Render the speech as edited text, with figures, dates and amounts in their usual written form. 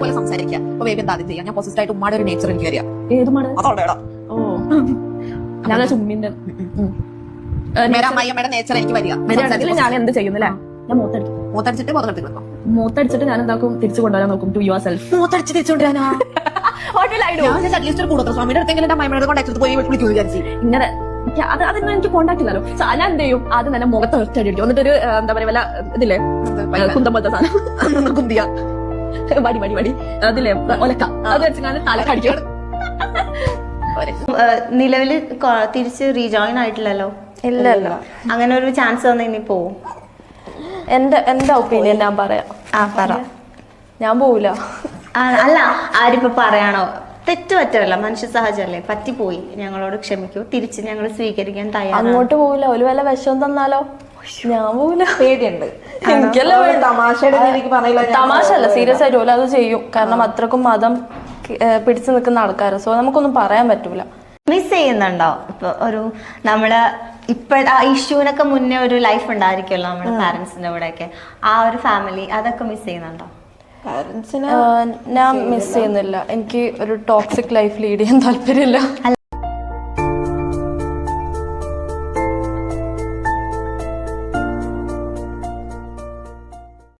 പോലെ സംസാരിക്കുക. അപ്പൊ ബേബി എന്താ ആദ്യം ചെയ്യാം? ഞാൻ പോസിറ്റീവ് ആയിട്ട് ഉമ്മാടെ ഒരു നേച്ചർ എനിക്ക് അറിയാം. ഏതുമാണ്? അതോടെടാ ഓ ഞാൻ ചുമ്മിന്റെ അമ്മയുടെ നേച്ചർ എനിക്ക് വരിക. ഞാൻ എന്ത് ചെയ്യുന്നില്ലേ? ഞാൻ മൂത്തടിച്ചിട്ട് ബോധം മൂത്തടിച്ചിട്ട് ഞാൻ എന്താക്കും? തിരിച്ചു കൊണ്ടുവരാൻ നോക്കും. To yourself. മൂത്തടിച്ച് തിരിച്ചുകൊണ്ടുവരാനാ അറ്റ്ലീസ്റ്റ് ഒരു കൂടത്ര സ്വാമിയുടെ അടുത്തെങ്കിലും അമ്മയുടെ കോൺടാക്ട് പോയി വിളിക്കുന്നു വിചാരിച്ചു. ഇങ്ങനെ അതൊന്നും എനിക്ക് കോണ്ടാക്ട് ഇല്ലല്ലോ. ഞാൻ എന്ത് ചെയ്യും? ആദ്യം തന്നെ മുഖത്ത് ഒറ്റടിക്കും. എന്നിട്ടൊരു എന്താ പറയാ വല്ല ഇതില്ലേ കുന്തം പോലത്തെ സാധനം കുന്തിയ വടി വടി വടി അതില്ലേ ഒലക്ക അത് വെച്ച് ഞാൻ തല കടിക്കണം. നിലവിൽ തിരിച്ച് റീജോയിൻ ആയിട്ടില്ലല്ലോ? ഇല്ല. അങ്ങനെ ഒരു ചാൻസ് വന്ന് ഇനി പോവും? എന്റെ ഒപ്പീനിയൻ ഞാൻ പറയാം. പറ. ഞാൻ പോവില്ല. അല്ല, ആരിപ്പോ പറയാണോ? തെറ്റ് പറ്റല്ല, മനുഷ്യ സഹജല്ലേ. പറ്റിപ്പോയി, ഞങ്ങളോട് ക്ഷമിക്കൂ. തിരിച്ച് ഞങ്ങൾ സ്വീകരിക്കാൻ തയ്യാറാണ്. അങ്ങോട്ട് പോവില്ല. ഒരു വല്ല വിഷം തന്നാലോ? ഞാൻ പോവില്ല. പേടിയുണ്ട്. എനിക്കല്ല തമാശ അല്ല, സീരിയസ് ആയിട്ട് പോലും അത് ചെയ്യും. കാരണം അത്രക്കും മതം പിടിച്ചു നിൽക്കുന്ന ആൾക്കാര്. സോ നമുക്കൊന്നും പറയാൻ പറ്റൂല. മിസ് ചെയ്യുന്നുണ്ടോ? ഇപ്പൊ ഒരു നമ്മള് ഇഷ്യൂനൊക്കെ മുന്നേ ഒരു ലൈഫ് ഉണ്ടായിരിക്കുമല്ലോ നമ്മുടെ പാരന്റ്സിന്റെ കൂടെയൊക്കെ. ആ ഒരു ഫാമിലി അതൊക്കെ മിസ് ചെയ്യുന്നുണ്ടോ? ഞാൻ മിസ് ചെയ്യുന്നില്ല. എനിക്ക് ഒരു ടോക്സിക് ലൈഫ് ലീഡ് ചെയ്യാൻ താല്പര്യമില്ല.